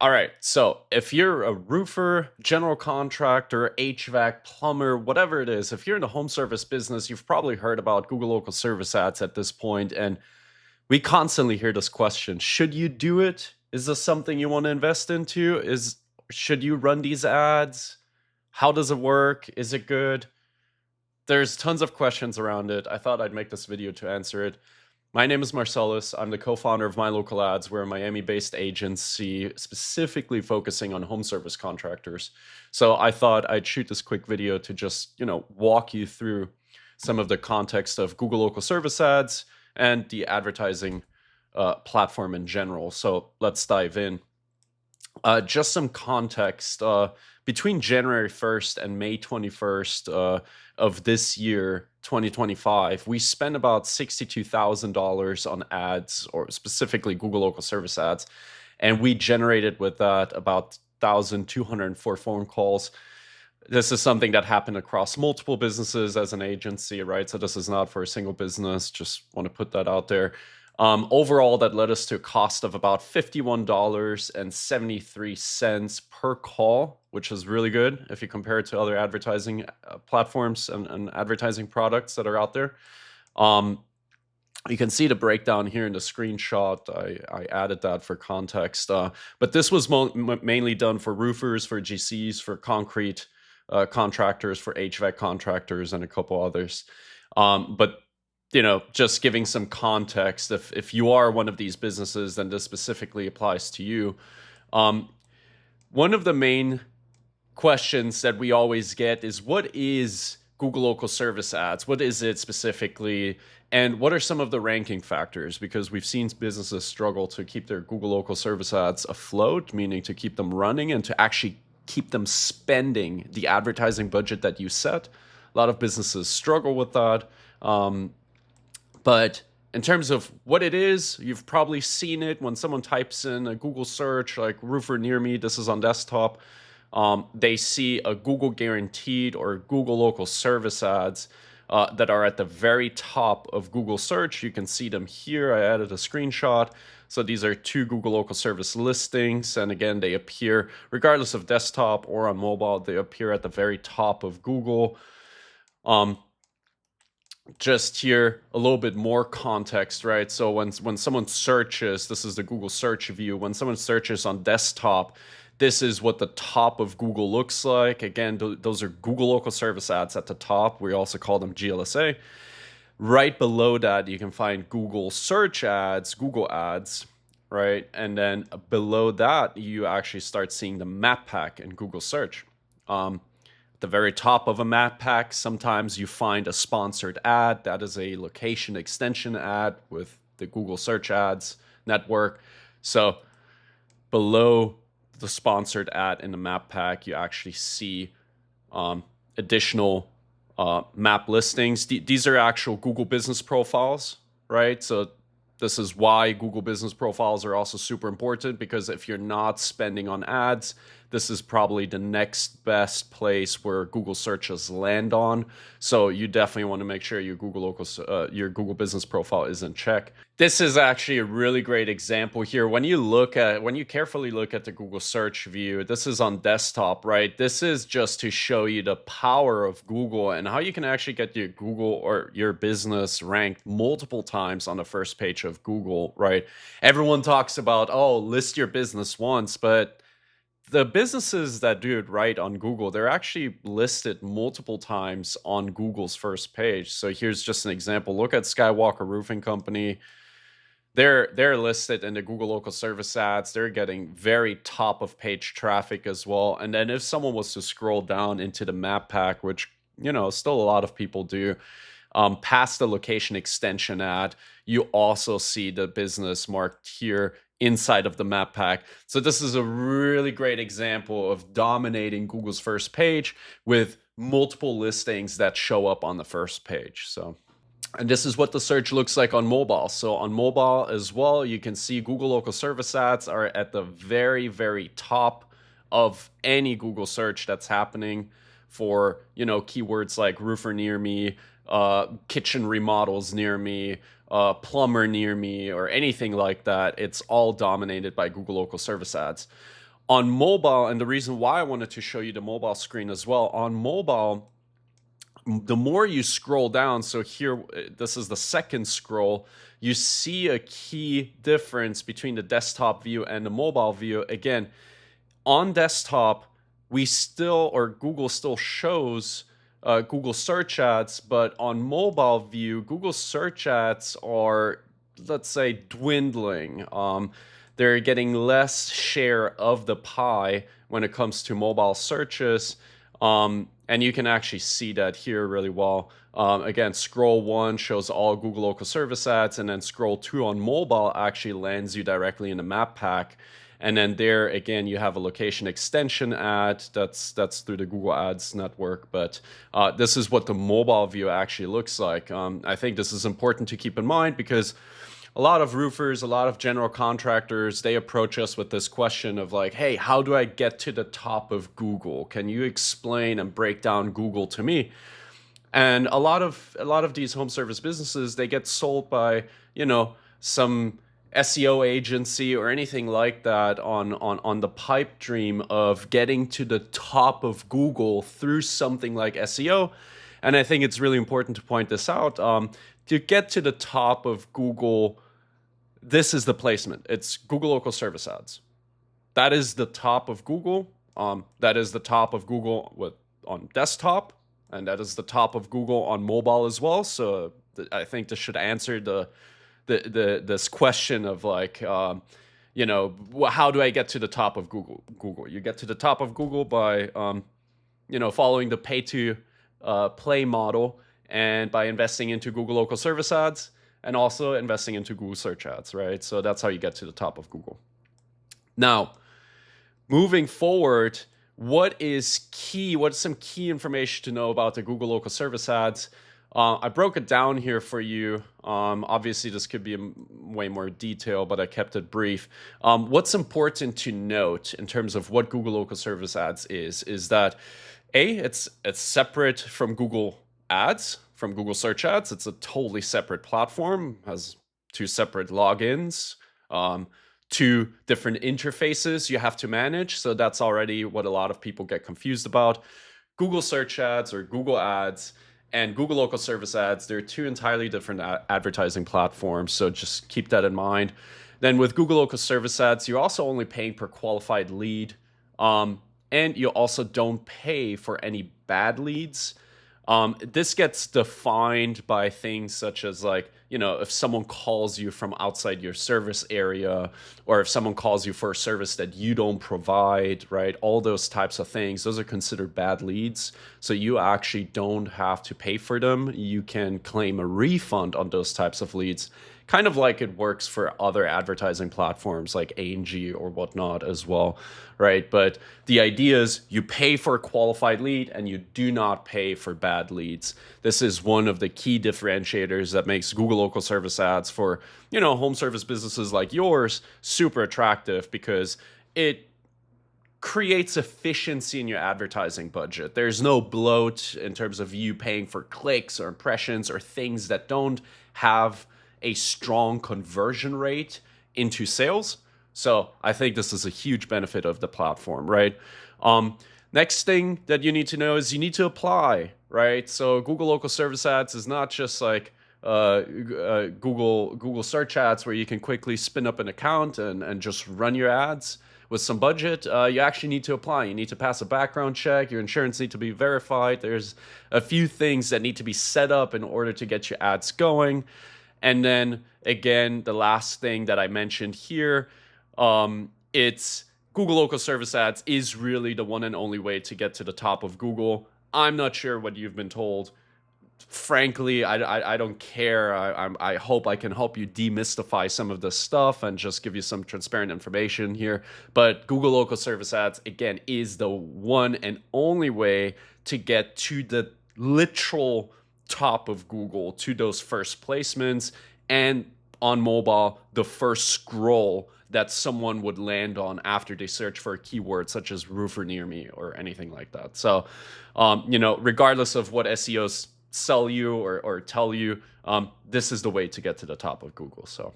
All right, so if you're a roofer, general contractor, HVAC, plumber, whatever it is, if you're in the home service business, you've probably heard about Google local service ads at this point, and we constantly hear this question: should you do it? Is this something you want to invest into? Should you run these ads? How does it work? Is it good? There's tons of questions around it. I thought I'd make this video to answer it. My name is Marcellus. I'm the co-founder of My Local Ads. We're a Miami-based agency specifically focusing on home service contractors. So I thought I'd shoot this quick video to just, walk you through some of the context of Google local service ads and the advertising platform in general. So let's dive in. Just some context. Between January 1st and May 21st of this year, 2025, we spent about $62,000 on ads, or specifically Google local service ads, and we generated with that about 1,204 phone calls. This is something that happened across multiple businesses as an agency, right? So this is not for a single business. Just want to put that out there. Overall, that led us to a cost of about $51.73 per call, which is really good if you compare it to other advertising platforms and advertising products that are out there. You can see the breakdown here in the screenshot. I added that for context. But this was mainly done for roofers, for GCs, for concrete contractors, for HVAC contractors, and a couple others. But just giving some context, if you are one of these businesses, then this specifically applies to you. One of the main questions that we always get is, what is Google local service ads? What is it specifically? And what are some of the ranking factors? Because we've seen businesses struggle to keep their Google local service ads afloat, meaning to keep them running and to actually keep them spending the advertising budget that you set. A lot of businesses struggle with that. But in terms of what it is, you've probably seen it when someone types in a Google search like roofer near me. This is on desktop. They see a Google guaranteed or Google local service ads that are at the very top of Google search. You can see them here. I added a screenshot. So these are two Google local service listings. And again, they appear regardless of desktop or on mobile. They appear at the very top of Google. Just here, a little bit more context, right? So when someone searches, this is the Google search view. When someone searches on desktop, this is what the top of Google looks like. Again, those are Google local service ads at the top. We also call them GLSA. Right below that, you can find Google search ads, Google ads, right? And then below that, you actually start seeing the map pack in Google search. The very top of a map pack, sometimes you find a sponsored ad. That is a location extension ad with the Google search ads network. So below the sponsored ad in the map pack, you actually see additional map listings. These are actual Google business profiles, right? So this is why Google business profiles are also super important, because if you're not spending on ads, this is probably the next best place where Google searches land on. So you definitely want to make sure your Google business profile is in check. This is actually a really great example here. When you carefully look at the Google search view, this is on desktop, right? This is just to show you the power of Google and how you can actually get your Google or your business ranked multiple times on the first page of Google, right? Everyone talks about, oh, list your business once, but the businesses that do it right on Google, they're actually listed multiple times on Google's first page. So here's just an example. Look at Skywalker Roofing Company. They're listed in the Google local service ads. They're getting very top of page traffic as well. And then if someone was to scroll down into the map pack, which still a lot of people do, past the location extension ad, you also see the business marked here inside of the map pack. So this is a really great example of dominating Google's first page with multiple listings that show up on the first page. And this is what the search looks like on mobile. So on mobile as well, you can see Google local service ads are at the very, very top of any Google search that's happening for, keywords like roofer near me, kitchen remodels near me, plumber near me, or anything like that. It's all dominated by Google local service ads. On mobile, and the reason why I wanted to show you the mobile screen as well, on mobile, the more you scroll down, so here, this is the second scroll, you see a key difference between the desktop view and the mobile view. Again, on desktop, we still, or Google still shows Google search ads, but on mobile view, Google search ads are, let's say, dwindling. They're getting less share of the pie when it comes to mobile searches. And you can actually see that here really well. Again, scroll 1 shows all Google local service ads, and then scroll 2 on mobile actually lands you directly in the map pack. And then there, again, you have a location extension ad. That's through the Google Ads network. But this is what the mobile view actually looks like. I think this is important to keep in mind because a lot of roofers, a lot of general contractors, they approach us with this question of like, hey, how do I get to the top of Google? Can you explain and break down Google to me? And a lot of these home service businesses, they get sold by, some SEO agency or anything like that on the pipe dream of getting to the top of Google through something like SEO. And I think it's really important to point this out. To get to the top of Google, this is the placement. It's Google local service ads. That is the top of Google. That is the top of Google on desktop, and that is the top of Google on mobile as well. So I think this should answer this question of like, how do I get to the top of Google? You get to the top of Google by, following the pay to play model, and by investing into Google local service ads, and also investing into Google search ads, right? So that's how you get to the top of Google. Now, moving forward, what is key? What's some key information to know about the Google local service ads? I broke it down here for you. Obviously, this could be way more detail, but I kept it brief. What's important to note in terms of what Google local service ads is that it's separate from Google Ads, from Google search ads. It's a totally separate platform, has 2 separate logins, 2 different interfaces you have to manage. So that's already what a lot of people get confused about. Google search ads or Google Ads and Google local service ads, they're 2 entirely different advertising platforms. So just keep that in mind. Then with Google local service ads, you're also only paying per qualified lead. And you also don't pay for any bad leads. This gets defined by things such as like, if someone calls you from outside your service area, or if someone calls you for a service that you don't provide, right? All those types of things, those are considered bad leads. So you actually don't have to pay for them. You can claim a refund on those types of leads, kind of like it works for other advertising platforms like A&G or whatnot as well, right? But the idea is you pay for a qualified lead and you do not pay for bad leads. This is one of the key differentiators that makes Google local service ads for, home service businesses like yours super attractive, because it creates efficiency in your advertising budget. There's no bloat in terms of you paying for clicks or impressions or things that don't have a strong conversion rate into sales. So I think this is a huge benefit of the platform, right? Next thing that you need to know is you need to apply, right? So Google local service ads is not just like Google search ads where you can quickly spin up an account and just run your ads with some budget. You actually need to apply. You need to pass a background check. Your insurance needs to be verified. There's a few things that need to be set up in order to get your ads going. And then again, the last thing that I mentioned here, it's Google local service ads is really the one and only way to get to the top of Google. I'm not sure what you've been told. Frankly, I don't care. I hope I can help you demystify some of this stuff and just give you some transparent information here. But Google local service ads, again, is the one and only way to get to the literal top of Google, to those first placements, and on mobile, the first scroll that someone would land on after they search for a keyword such as roofer near me or anything like that. So, regardless of what SEOs sell you or tell you, this is the way to get to the top of Google. So,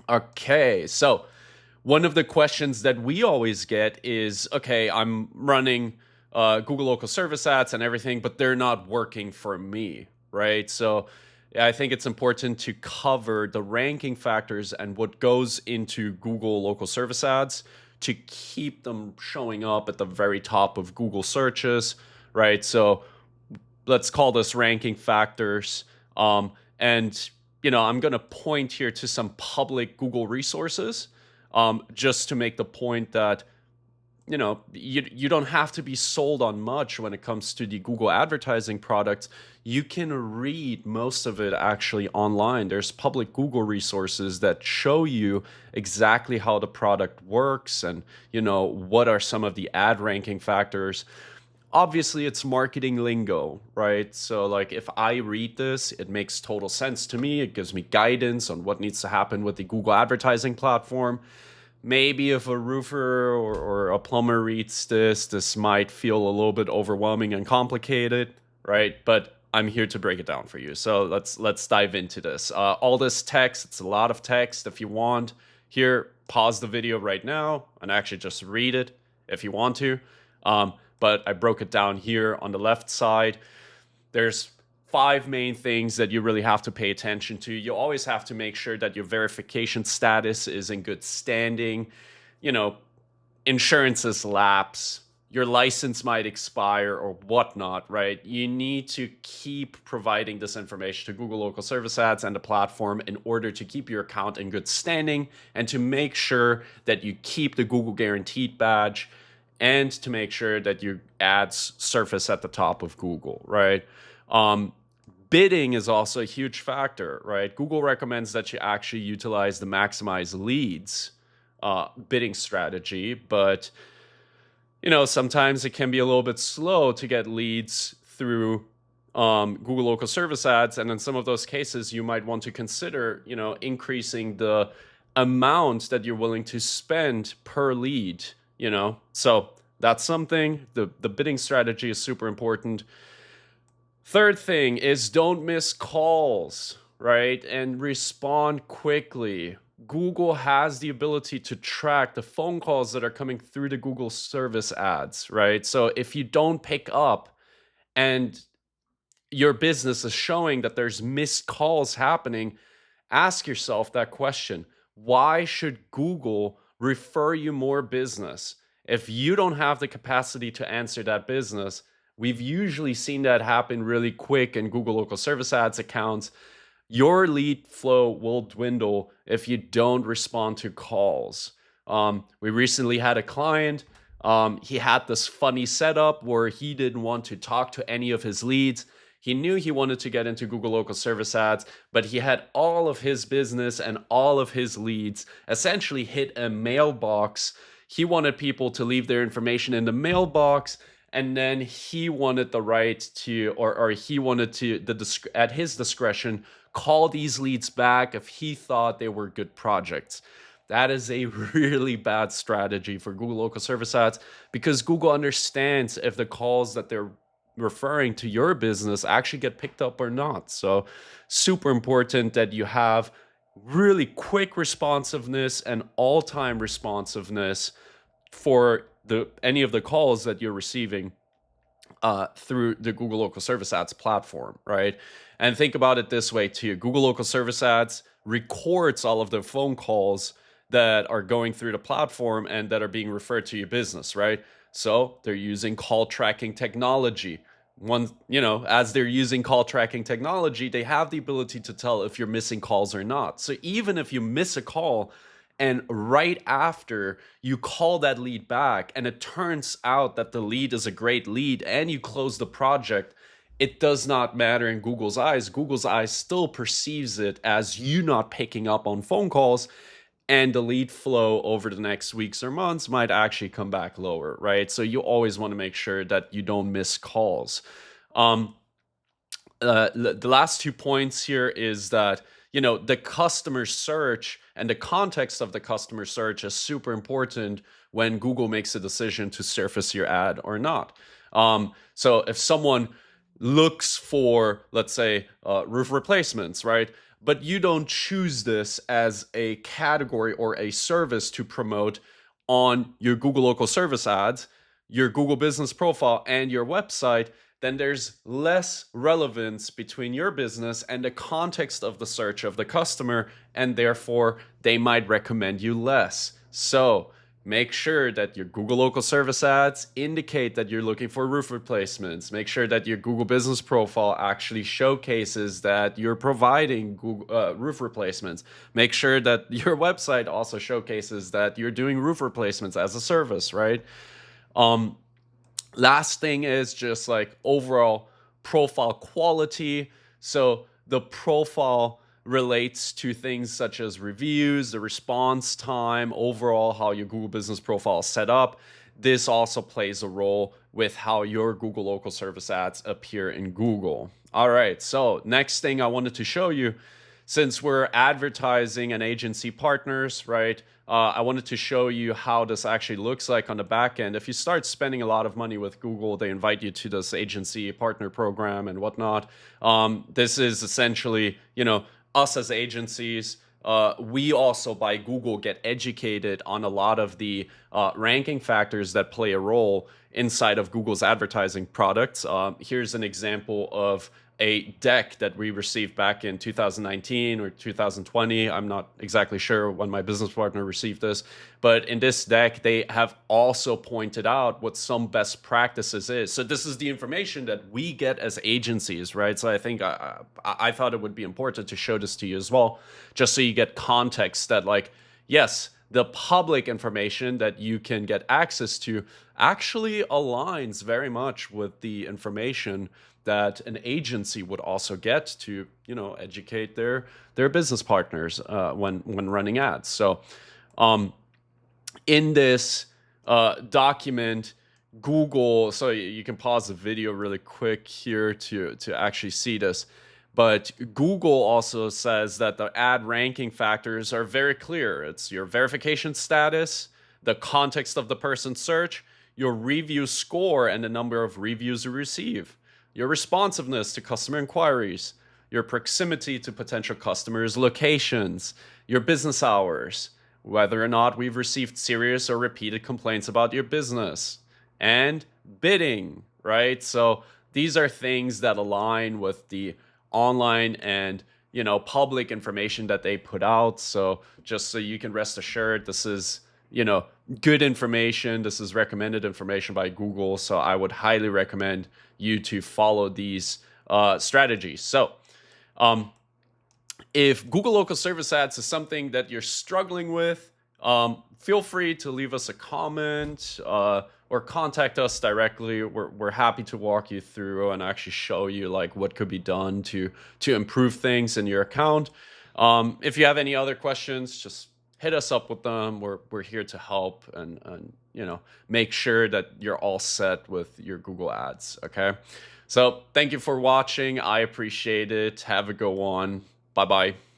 okay. So one of the questions that we always get is, okay, I'm running Google local service ads and everything, but they're not working for me, right? So I think it's important to cover the ranking factors and what goes into Google local service ads to keep them showing up at the very top of Google searches, right? So let's call this ranking factors. And I'm going to point here to some public Google resources, just to make the point that you don't have to be sold on much when it comes to the Google advertising products. You can read most of it actually online. There's public Google resources that show you exactly how the product works and what are some of the ad ranking factors. Obviously it's marketing lingo, right? So like if I read this, it makes total sense to me. It gives me guidance on what needs to happen with the Google advertising platform. Maybe if a roofer or a plumber reads this might feel a little bit overwhelming and complicated, right? But I'm here to break it down for you. So let's dive into this. All this text, it's a lot of text. If you want, here, pause the video right now and actually just read it if you want to. But I broke it down here on the left side. There's 5 main things that you really have to pay attention to. You always have to make sure that your verification status is in good standing. Insurances lapse, your license might expire or whatnot, right? You need to keep providing this information to Google local service ads and the platform in order to keep your account in good standing and to make sure that you keep the Google Guaranteed badge and to make sure that your ads surface at the top of Google, right? Bidding is also a huge factor, right? Google recommends that you actually utilize the maximize leads bidding strategy, but sometimes it can be a little bit slow to get leads through Google local service ads, and in some of those cases, you might want to consider, increasing the amount that you're willing to spend per lead. So that's something. The bidding strategy is super important. Third thing is don't miss calls, right? And respond quickly. Google has the ability to track the phone calls that are coming through the Google service ads, right? So if you don't pick up and your business is showing that there's missed calls happening, ask yourself that question. Why should Google refer you more business? If you don't have the capacity to answer that business, we've usually seen that happen really quick in Google local service ads accounts. Your lead flow will dwindle if you don't respond to calls. We recently had a client. He had this funny setup where he didn't want to talk to any of his leads. He knew he wanted to get into Google local service ads, but he had all of his business and all of his leads essentially hit a mailbox. He wanted people to leave their information in the mailbox, and then he wanted the right to, or he wanted to, at his discretion, call these leads back if he thought they were good projects. That is a really bad strategy for Google local service ads because Google understands if the calls that they're referring to your business actually get picked up or not. So super important that you have really quick responsiveness and all-time responsiveness for any of the calls that you're receiving through the Google local service ads platform, right? And think about it this way too. Google local service ads records all of the phone calls that are going through the platform and that are being referred to your business, right? So they're using call tracking technology. As they're using call tracking technology, they have the ability to tell if you're missing calls or not. So even if you miss a call and right after you call that lead back and it turns out that the lead is a great lead and you close the project, it does not matter in Google's eyes. Google's eyes still perceives it as you not picking up on phone calls, and the lead flow over the next weeks or months might actually come back lower, right? So you always want to make sure that you don't miss calls. The last 2 points here is that, the customer search and the context of the customer search is super important when Google makes a decision to surface your ad or not. So if someone looks for, let's say, roof replacements, right? but you don't choose this as a category or a service to promote on your Google local service ads, your Google business profile, and your website, then there's less relevance between your business and the context of the search of the customer, and therefore they might recommend you less. So make sure that your Google local service ads indicate that you're looking for roof replacements. Make sure that your Google business profile actually showcases that you're providing Google, roof replacements. Make sure that your website also showcases that you're doing roof replacements as a service, right? Last thing is just like overall profile quality. So the profile relates to things such as reviews, the response time, overall how your Google business profile is set up. This also plays a role with how your Google local service ads appear in Google. All right, so next thing I wanted to show you, since we're advertising and agency partners, right? I wanted to show you how this actually looks like on the back end. If you start spending a lot of money with Google, they invite you to this agency partner program and whatnot. This is essentially, us as agencies. We also, by Google, get educated on a lot of the ranking factors that play a role inside of Google's advertising products. Here's an example of a deck that we received back in 2019 or 2020. I'm not exactly sure when my business partner received this, but in this deck, they have also pointed out what some best practices is. So this is the information that we get as agencies, right? So I think I thought it would be important to show this to you as well, just so you get context that, like, yes, the public information that you can get access to actually aligns very much with the information that an agency would also get to, educate their business partners when running ads. So, in this document, Google. So you can pause the video really quick here to actually see this. But Google also says that the ad ranking factors are very clear. It's your verification status, the context of the person's search, your review score, and the number of reviews you receive, your responsiveness to customer inquiries, your proximity to potential customers' locations, your business hours, whether or not we've received serious or repeated complaints about your business, and bidding, right? So these are things that align with the online and public information that they put out. So just so you can rest assured, this is good information. This is recommended information by Google. So I would highly recommend you to follow these strategies. So if Google local service ads is something that you're struggling with, feel free to leave us a comment or contact us directly. We're happy to walk you through and actually show you like what could be done to improve things in your account. If you have any other questions, just hit us up with them. We're here to help and make sure that you're all set with your Google ads. Okay. So thank you for watching. I appreciate it. Have a good one. Bye-bye.